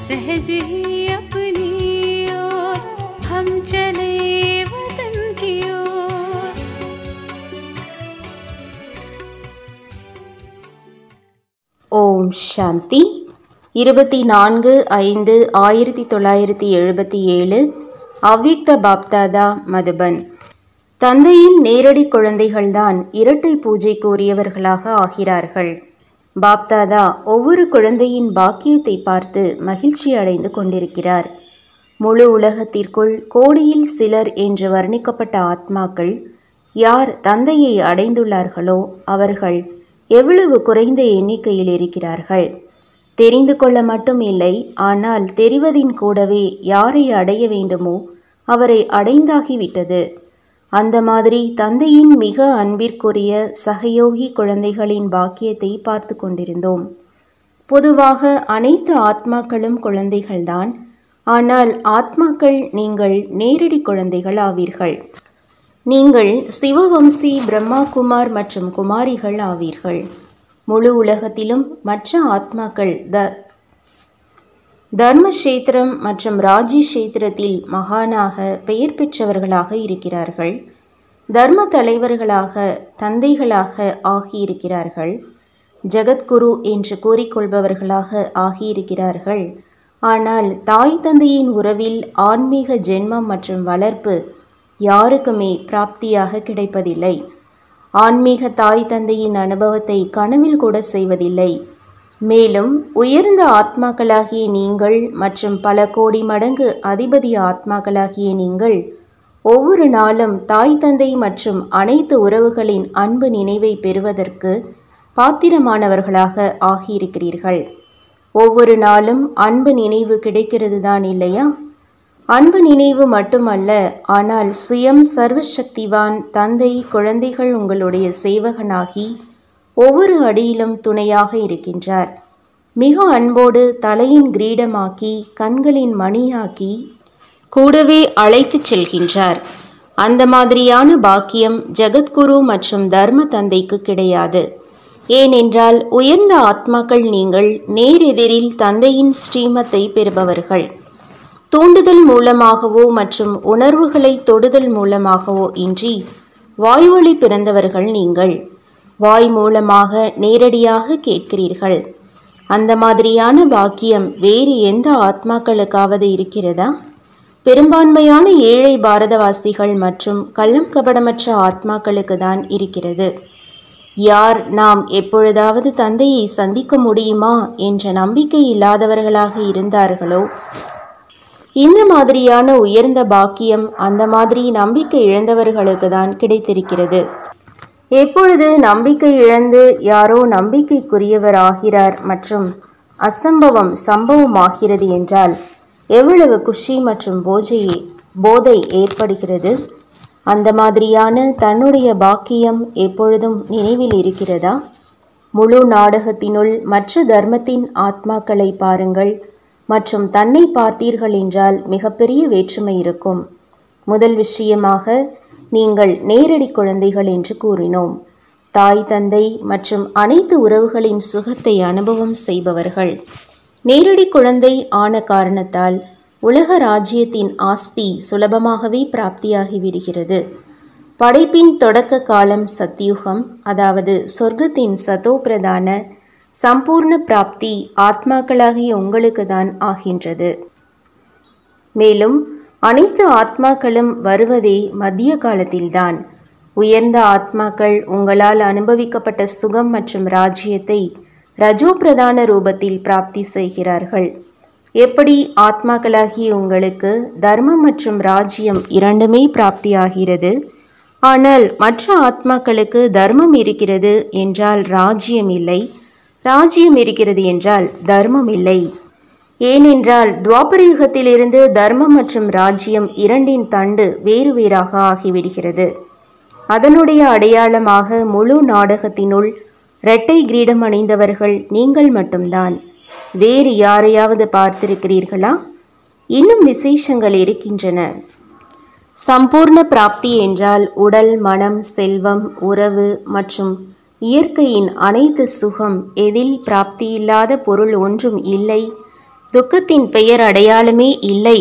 सहज ही अपनी ओर हम चले वतन की ओर। ஓம் சாந்தி. 24/5/1977 அவ்யக்த பாப்தாதா, மதுபன். தந்தையின் நேரடி குழந்தைகள்தான் இரட்டை பூஜைக்கு உரியவர்களாக ஆகிறார்கள். பாப்தாதா ஒவ்வொரு குழந்தையின் பாக்கியத்தை பார்த்து மகிழ்ச்சி அடைந்து கொண்டிருக்கிறார். முழு உலகத்திற்குள் கோடியில் சிலர் என்று வர்ணிக்கப்பட்ட ஆத்மாக்கள் யார் தந்தையை அடைந்துள்ளார்களோ அவர்கள் எவ்வளவு குறைந்த எண்ணிக்கையில் இருக்கிறார்கள். தெரிந்து கொள்ள மட்டும் இல்லை, ஆனால் தெரிவதின் கூடவே யாரை அடைய வேண்டுமோ அவரை அடைந்தாகிவிட்டது. அந்த மாதிரி தந்தையின் மிக அன்பிற்குரிய சகயோகி குழந்தைகளின் பாக்கியத்தை பார்த்து கொண்டிருந்தோம். பொதுவாக அனைத்து ஆத்மாக்களும் குழந்தைகள்தான். ஆனால் ஆத்மாக்கள் நீங்கள் நேரடி குழந்தைகள் ஆவீர்கள். நீங்கள் சிவவம்சி பிரம்மா குமார் மற்றும் குமாரிகள் ஆவீர்கள். முழு உலகத்திலும் மற்ற ஆத்மாக்கள் தர்மக்ஷேத்திரம் மற்றும் ராஜ்ய கஷேத்திரத்தில் மகானாக பெயர் பெற்றவர்களாக இருக்கிறார்கள். தர்ம தலைவர்களாக, தந்தைகளாக ஆகியிருக்கிறார்கள். ஜகத்குரு என்று கூறிக்கொள்பவர்களாக ஆகியிருக்கிறார்கள். ஆனால் தாய் தந்தையின் உறவில் ஆன்மீக ஜென்மம் மற்றும் வளர்ப்பு யாருக்குமே பிராப்தியாக கிடைப்பதில்லை. ஆன்மீக தாய் தந்தையின் அனுபவத்தை கனவில் கூட செய்வதில்லை. மேலும் உயர்ந்த ஆத்மாக்களாகிய நீங்கள் மற்றும் பல கோடி மடங்கு அதிபதி ஆத்மாக்களாகிய நீங்கள் ஒவ்வொரு நாளும் தாய் தந்தை மற்றும் அனைத்து உறவுகளின் அன்பு நினைவை பெறுவதற்கு பாத்திரமானவர்களாக ஆகியிருக்கிறீர்கள். ஒவ்வொரு நாளும் அன்பு நினைவு கிடைக்கிறது தான் இல்லையா? அன்பு நினைவு மட்டுமல்ல, ஆனால் சுயம் சர்வசக்திவான் தந்தை குழந்தைகள் உங்களுடைய சேவகனாகி ஒவ்வொரு அடியிலும் துணையாக இருக்கின்றார். மிக அன்போடு தலையின் கிரீடமாக்கி கண்களின் மணியாக்கி கூடவே அழைத்து செல்கின்றார். அந்த மாதிரியான பாக்கியம் ஜகத்குரு மற்றும் தர்ம தந்தைக்கு கிடையாது. ஏனென்றால் உயர்ந்த ஆத்மாக்கள் நீங்கள் நேரெதிரில் தந்தையின் ஸ்ரீமத்தை பெறுபவர்கள். தூண்டுதல் மூலமாகவோ மற்றும் உணர்வுகளை தொடுதல் மூலமாகவோ இன்றி வாய்வழி பிறந்தவர்கள் நீங்கள். வாய் மூலமாக நேரடியாக கேட்கிறீர்கள். அந்த மாதிரியான பாக்கியம் வேறு எந்த ஆத்மாக்களுக்காவது இருக்கிறதா? பெரும்பான்மையான ஏழை பாரதவாசிகள் மற்றும் கள்ளம் கபடமற்ற ஆத்மாக்களுக்கு தான் இருக்கிறது. யார் நாம் எப்பொழுதாவது தந்தையை சந்திக்க முடியுமா என்ற நம்பிக்கை இல்லாதவர்களாக இருந்தார்களோ, இந்த மாதிரியான உயர்ந்த பாக்கியம் அந்த மாதிரி நம்பிக்கை இழந்தவர்களுக்கு தான் கிடைத்திருக்கிறது. எப்பொழுது நம்பிக்கை இழந்து யாரோ நம்பிக்கைக்குரியவர் ஆகிறார் மற்றும் அசம்பவம் சம்பவமாகிறது என்றால் எவ்வளவு குஷி மற்றும் போதை ஏற்படுகிறது. அந்த மாதிரியான தன்னுடைய பாக்கியம் எப்பொழுதும் நினைவில் இருக்கிறதா? முழு நாடகத்தினுள் மற்ற தர்மத்தின் ஆத்மாக்களை பாருங்கள் மற்றும் தன்னை பார்த்தீர்கள் என்றால் மிகப்பெரிய வேற்றுமை இருக்கும். முதல் விஷயமாக நீங்கள் நேரடி குழந்தைகள் என்று கூறினோம். தாய் தந்தை மற்றும் அனைத்து உறவுகளின் சுகத்தை அனுபவம் செய்பவர்கள். நேரடி குழந்தை ஆன காரணத்தால் உலக ராஜ்யத்தின் ஆஸ்தி சுலபமாகவே பிராப்தியாகிவிடுகிறது. படைப்பின் தொடக்க காலம் சத்யுகம், அதாவது சொர்க்கத்தின் சதோபிரதான சம்பூர்ண பிராப்தி ஆத்மாக்களாகிய உங்களுக்கு தான் ஆகின்றது. மேலும் அனைத்து ஆத்மாக்களும் வருவதே மத்திய காலத்தில்தான். உயர்ந்த ஆத்மாக்கள் உங்களால் அனுபவிக்கப்பட்ட சுகம் மற்றும் ராஜ்யத்தை ரஜோ பிரதான ரூபத்தில் பிராப்தி செய்கிறார்கள். எப்படி ஆத்மாக்களாகிய உங்களுக்கு தர்மம் மற்றும் ராஜ்யம் இரண்டுமே பிராப்தியாகிறது, ஆனால் மற்ற ஆத்மாக்களுக்கு தர்மம் இருக்கிறது என்றால் ராஜ்யம் இல்லை, ராஜ்யம் இருக்கிறது என்றால் தர்மம் இல்லை. ஏனென்றால் துவாபர யுகத்திலிருந்து தர்மம் மற்றும் ராஜ்யம் இரண்டின் தண்டு வேறு வேறாக ஆகிவிடுகிறது. அதனுடைய அடையாளமாக முழு நாடகத்தினுள் இரட்டை கிரீடம் அணிந்தவர்கள் நீங்கள் மட்டும்தான். வேறு யாரையாவது பார்த்திருக்கிறீர்களா? இன்னும் விசேஷங்கள் இருக்கின்றன. சம்பூர்ண பிராப்தி என்றால் உடல், மனம், செல்வம், உறவு மற்றும் இயற்கையின் அனைத்து சுகம், எதில் பிராப்தியில்லாத பொருள் ஒன்றும் இல்லை, துக்கத்தின் பெயர் அடையாளமே இல்லை.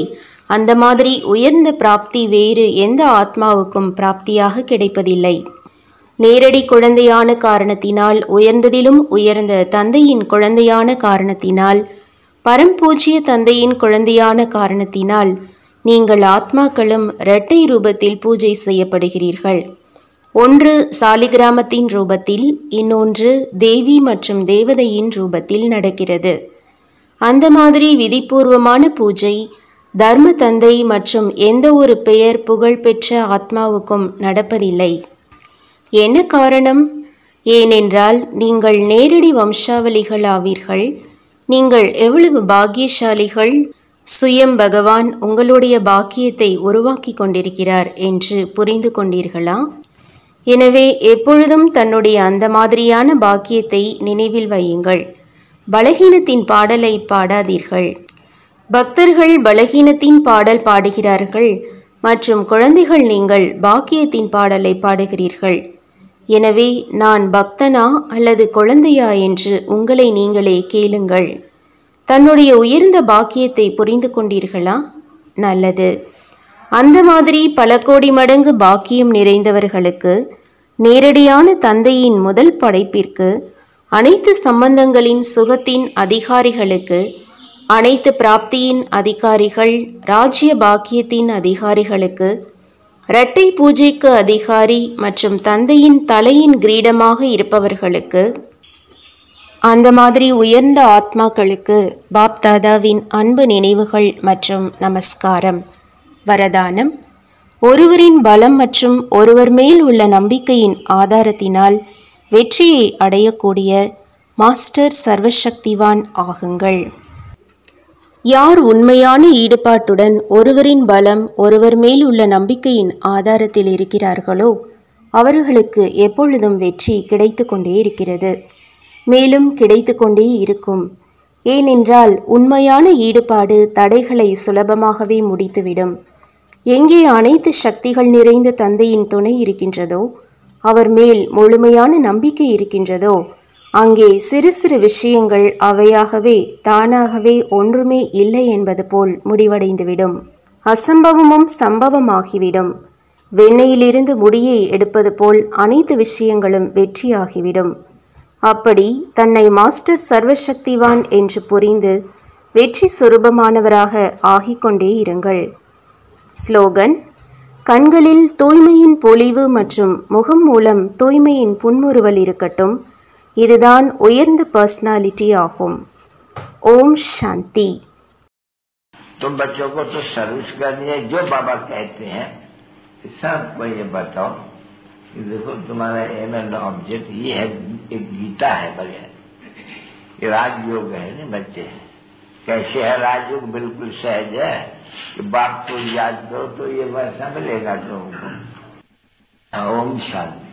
அந்த மாதிரி உயர்ந்த பிராப்தி வேறு எந்த ஆத்மாவுக்கும் பிராப்தியாக கிடைப்பதில்லை. நேரடி குழந்தையான காரணத்தினால், உயர்ந்ததிலும் உயர்ந்த தந்தையின் குழந்தையான காரணத்தினால், பரம்பூஜ்ய தந்தையின் குழந்தையான காரணத்தினால் நீங்கள் ஆத்மாக்களும் இரட்டை ரூபத்தில் பூஜை செய்யப்படுகிறீர்கள். ஒன்று சாலிகிராமத்தின் ரூபத்தில், இன்னொன்று தேவி மற்றும் தேவதையின் ரூபத்தில் நடக்கிறது. அந்த மாதிரி விதிபூர்வமான பூஜை தர்ம தந்தை மற்றும் எந்த ஒரு பெயர் புகழ்பெற்ற ஆத்மாவுக்கும் நடப்பதில்லை. என்ன காரணம்? ஏனென்றால் நீங்கள் நேரடி வம்சாவளிகள் ஆவீர்கள். நீங்கள் எவ்வளவு பாக்கியசாலிகள்! சுயம் பகவான் உங்களுடைய பாக்கியத்தை உருவாக்கி கொண்டிருக்கிறார் என்று புரிந்து கொண்டீர்களா? எனவே எப்பொழுதும் தன்னுடைய அந்த மாதிரியான பாக்கியத்தை நினைவில் வையுங்கள். பலகீனத்தின் பாடலை பாடாதீர்கள். பக்தர்கள் பலகீனத்தின் பாடல் பாடுகிறார்கள் மற்றும் குழந்தைகள் நீங்கள் பாக்கியத்தின் பாடலை பாடுகிறீர்கள். எனவே நான் பக்தனா அல்லது குழந்தையா என்று உங்களை நீங்களே கேளுங்கள். தன்னுடைய உயர்ந்த பாக்கியத்தை புரிந்து கொண்டீர்களா? நல்லது. அந்த மாதிரி பல கோடி மடங்கு பாக்கியம் நிறைந்தவர்களுக்கு, நேரடியான தந்தையின் முதல் படைப்பிற்கு, அனைத்து சம்பந்தங்களின் சுகத்தின் அதிகாரிகளுக்கு, அனைத்து பிராப்தியின் அதிகாரிகள், ராஜ்ய பாக்கியத்தின் அதிகாரிகளுக்கு, இரட்டை பூஜைக்கு அதிகாரி மற்றும் தந்தையின் தலையின் கிரீடமாக இருப்பவர்களுக்கு, அந்த மாதிரி உயர்ந்த ஆத்மாக்களுக்கு பாப்தாதாவின் அன்பு நினைவுகள் மற்றும் நமஸ்காரம். வரதானம்: ஒருவரின் பலம் மற்றும் ஒருவர் மேல் உள்ள நம்பிக்கையின் ஆதாரத்தினால் வெற்றியை அடையக்கூடிய மாஸ்டர் சர்வசக்திவான் ஆகுங்கள். யார் உண்மையான ஈடுபாட்டுடன் ஒருவரின் பலம் ஒருவர் மேல் உள்ள நம்பிக்கையின் ஆதாரத்தில் இருக்கிறார்களோ அவர்களுக்கு எப்பொழுதும் வெற்றி கிடைத்து கொண்டே இருக்கிறது, மேலும் கிடைத்து கொண்டே இருக்கும். ஏனென்றால் உண்மையான ஈடுபாடு தடைகளை சுலபமாகவே முடித்துவிடும். எங்கே அனைத்து சக்திகள் நிறைந்த தந்தையின் துணை இருக்கின்றதோ, அவர் மேல் முழுமையான நம்பிக்கை இருக்கின்றதோ, அங்கே சிறு சிறு விஷயங்கள் அவையாகவே தானாகவே ஒன்றுமே இல்லை என்பது போல் முடிவடைந்துவிடும். அசம்பவமும் சம்பவமாகிவிடும். வெண்ணெயிலிருந்து முடியை எடுப்பது போல் அனைத்து விஷயங்களும் வெற்றியாகிவிடும். அப்படி தன்னை மாஸ்டர் சர்வசக்திவான் என்று புரிந்து வெற்றி சுரூபமானவராக ஆகிக்கொண்டே இருங்கள். ஸ்லோகன்: கண்களில் தூய்மையின் பொலிவு மற்றும் முகம் மூலம் தூய்மையின் புன்முறுவல் இருக்கட்டும். இதுதான் உயர்ந்த पर्सनालिटी ஆகும். ओम शांति। तुम बच्चों को तो सर्विस करनी है, जो बाबा कहते हैं सबको ये बताओ कि देखो तुम्हारा एम एंड ऑब्जेक्ट ये है, एक गीता है बढ़िया, ये राजयोग है ना बच्चे। कैसे है राजयोग? बिल्कुल सहज है कि बाप को याद करो तो ये वैसा मिलेगा तुमको। ओम शांति।